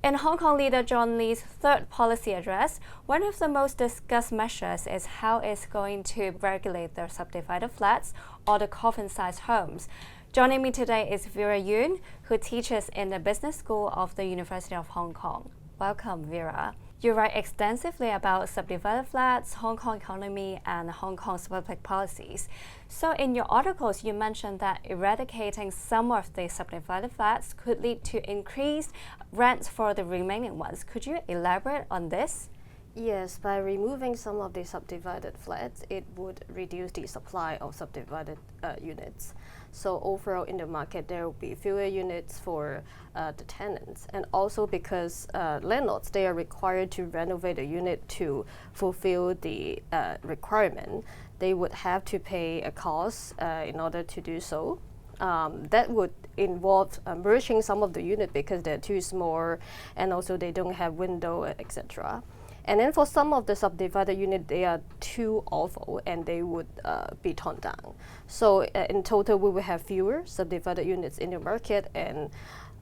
In Hong Kong leader John Lee's third policy address, one of the most discussed measures is how it's going to regulate the subdivided flats or the coffin-sized homes. Joining me today is Vera Yuen, who teaches in the business school of the University of Hong Kong. Welcome, Vera. You write extensively about subdivided flats, Hong Kong economy, and Hong Kong's public policies. So in your articles, you mentioned that eradicating some of the subdivided flats could lead to increased rents for the remaining ones. Could you elaborate on this? Yes, by removing some of the subdivided flats, it would reduce the supply of subdivided units. So overall in the market, there will be fewer units for the tenants. And also because landlords, they are required to renovate a unit to fulfill the requirement, they would have to pay a cost in order to do so. That would involve merging some of the unit because they're too small and also they don't have window, etc. And then for some of the subdivided units, they are too awful and they would be torn down. So in total, we will have fewer subdivided units in the market, and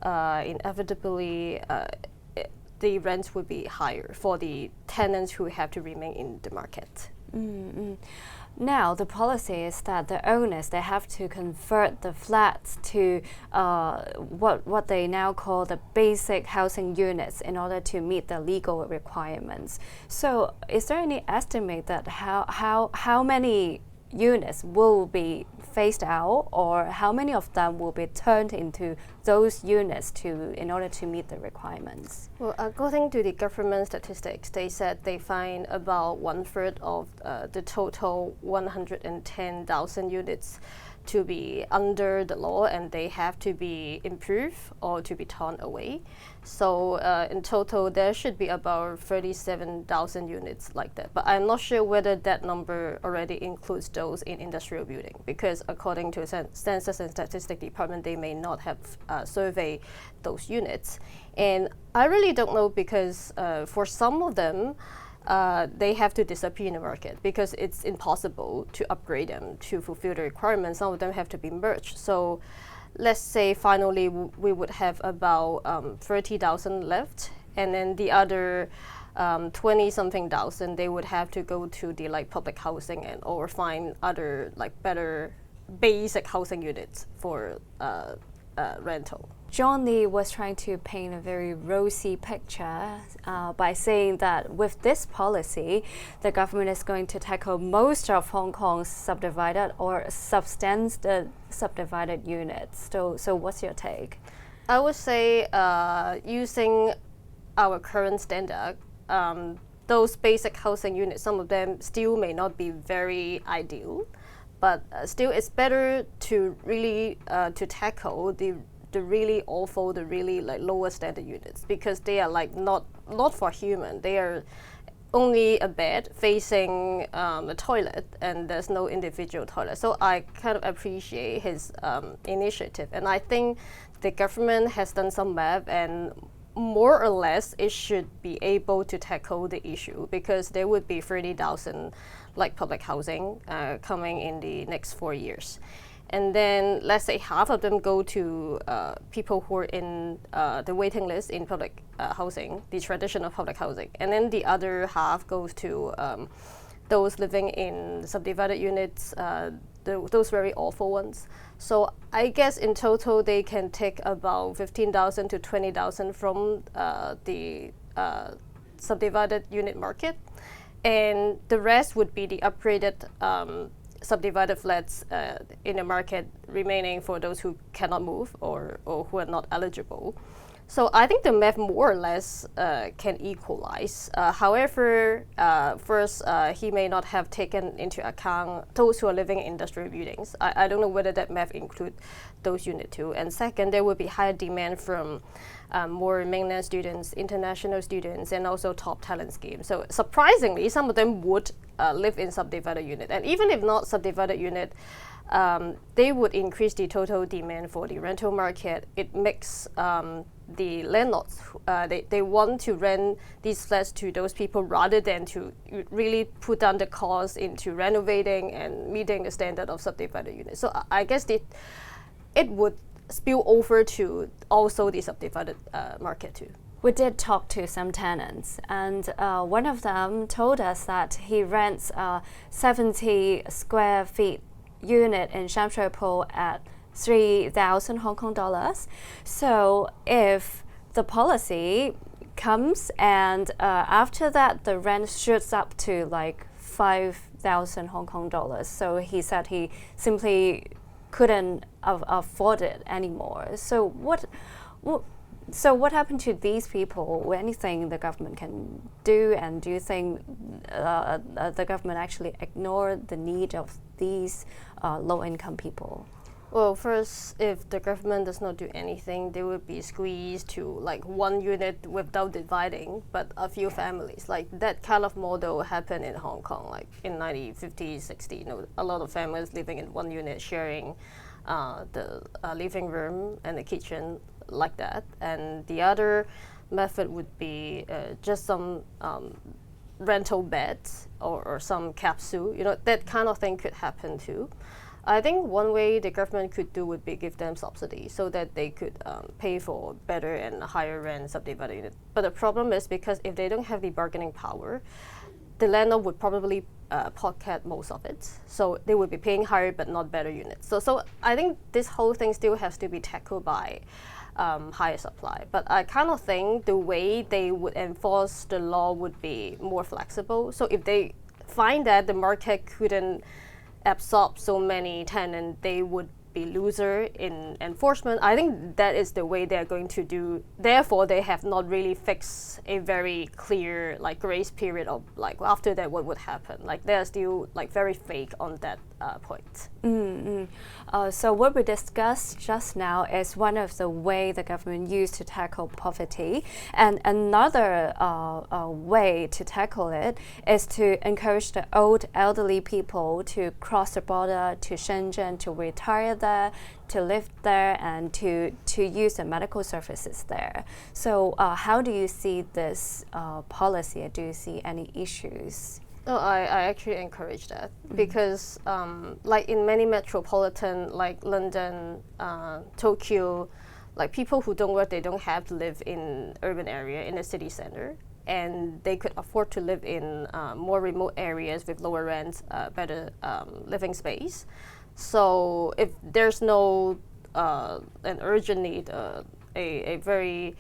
inevitably, the rents would be higher for the tenants who have to remain in the market. Mm-hmm. Now, the policy is that the owners, they have to convert the flats to what they now call the basic housing units in order to meet the legal requirements. So is there any estimate that how many units will be phased out, or how many of them will be turned into those units in order to meet the requirements? Well, according to the government statistics, they said they find about 1/3 of the total 110,000 units to be under the law, and they have to be improved or to be torn away. So in total, there should be about 37,000 units like that. But I'm not sure whether that number already includes those in industrial building, because according to Census and Statistics Department, they may not have surveyed those units. And I really don't know, because for some of them, they have to disappear in the market because it's impossible to upgrade them to fulfill the requirements. Some of them have to be merged. So let's say finally we would have about 30,000 left, and then the other 20-something thousand, they would have to go to the public housing or find other better basic housing units for rental. John Lee was trying to paint a very rosy picture by saying that with this policy, the government is going to tackle most of Hong Kong's subdivided or substandard subdivided units. So what's your take? I would say using our current standard, those basic housing units, some of them still may not be very ideal, but still it's better to really to tackle the really awful, the really lower standard units, because they are not for human. They are only a bed facing a toilet, and there's no individual toilet. So I kind of appreciate his initiative, and I think the government has done some math, and more or less it should be able to tackle the issue, because there would be 30,000 public housing coming in the next 4 years. And then let's say half of them go to people who are in the waiting list in public housing, the traditional public housing. And then the other half goes to those living in subdivided units, those very awful ones. So I guess in total they can take about 15,000 to 20,000 from the subdivided unit market. And the rest would be the upgraded subdivided flats in the market remaining for those who cannot move or who are not eligible. So I think the math more or less can equalize. However, first, he may not have taken into account those who are living in industrial buildings. I don't know whether that math includes those units too. And second, there will be higher demand from more mainland students, international students, and also top talent schemes. So surprisingly, some of them would live in subdivided unit. And even if not subdivided unit, they would increase the total demand for the rental market. It makes the landlords, they want to rent these flats to those people rather than to really put down the cost into renovating and meeting the standard of subdivided units. So I guess it would spill over to also the subdivided market too. We did talk to some tenants, and one of them told us that he rents a 70 square feet unit in Sham Shui Po at 3,000 Hong Kong dollars. So if the policy comes and after that the rent shoots up to like 5,000 Hong Kong dollars, so he said he simply couldn't afford it anymore. So what happened to these people? Anything the government can do, and do you think the government actually ignored the need of these low-income people? Well, first, if the government does not do anything, they would be squeezed to like one unit without dividing, but a few families. Like that kind of model happened in Hong Kong, like in 1950s, 60s. You know, a lot of families living in one unit, sharing the living room and the kitchen, like that. And the other method would be just some rental beds or some capsule. You know, that kind of thing could happen too. I think one way the government could do would be give them subsidies so that they could pay for better and higher rent subdivided units. But the problem is because if they don't have the bargaining power, the landlord would probably pocket most of it. So they would be paying higher but not better units. So I think this whole thing still has to be tackled by higher supply. But I kind of think the way they would enforce the law would be more flexible. So if they find that the market couldn't absorb so many tenants, they would be loser in enforcement. I think that is the way they're going to do. Therefore, they have not really fixed a very clear like grace period of like after that what would happen. Like they're still like very fake on that point. So what we discussed just now is one of the way the government used to tackle poverty, and another way to tackle it is to encourage the old elderly people to cross the border to Shenzhen to retire there, to live there, and to use the medical services there. So how do you see this policy? Do you see any issues? No, I actually encourage that because like in many metropolitan like London, Tokyo, like people who don't work, they don't have to live in urban area in the city center, and they could afford to live in more remote areas with lower rents, better living space. So if there's no an urgent need, a very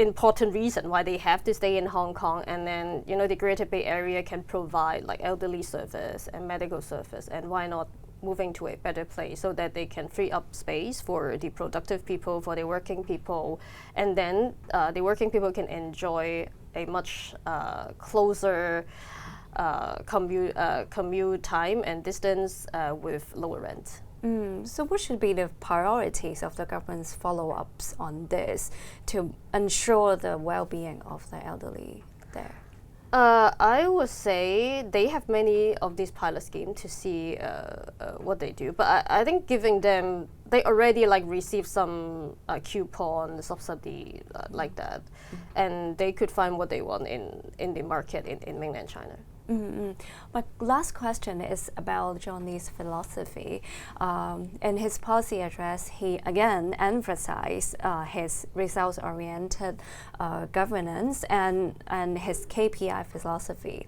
important reason why they have to stay in Hong Kong, and then you know the Greater Bay Area can provide like elderly service and medical service, and why not moving to a better place so that they can free up space for the productive people, for the working people, and then the working people can enjoy a much closer commute time and distance with lower rent. So what should be the priorities of the government's follow-ups on this to ensure the well-being of the elderly there? I would say they have many of these pilot schemes to see what they do, but I think giving them, they already like receive some coupon subsidy like that, and they could find what they want in the market in mainland China. My last question is about John Lee's philosophy. In his policy address, he again emphasized his results-oriented governance and his KPI philosophy.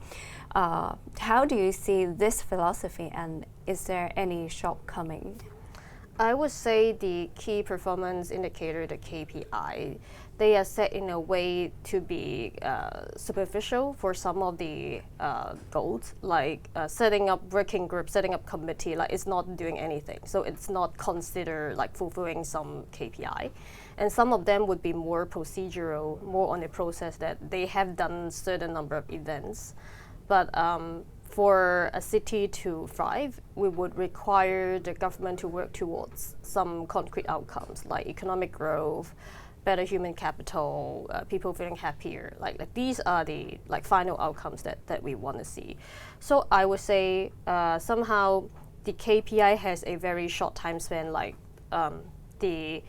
How do you see this philosophy, and is there any shortcoming? I would say the key performance indicator, the KPI, they are set in a way to be superficial for some of the goals, like setting up working groups, setting up committee, like it's not doing anything. So it's not considered like fulfilling some KPI. And some of them would be more procedural, more on the process that they have done certain number of events. But for a city to thrive, we would require the government to work towards some concrete outcomes like economic growth, better human capital, people feeling happier. Like these are the like final outcomes that we want to see. So I would say somehow the KPI has a very short time span. Like the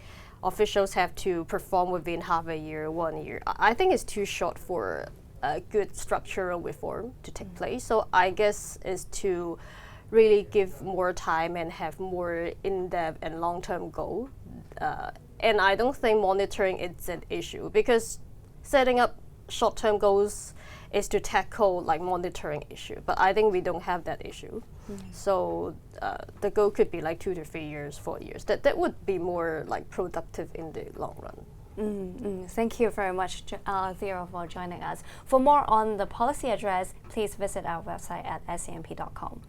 officials have to perform within half a year, 1 year. I think it's too short for a good structural reform to take place. So I guess is to really give more time and have more in-depth and long-term goal And I don't think monitoring is an issue, because setting up short-term goals is to tackle like monitoring issue. But I think we don't have that issue. So the goal could be like 2 to 3 years, 4 years. That would be more like productive in the long run. Thank you very much, Vera, for joining us. For more on the policy address, please visit our website at scmp.com.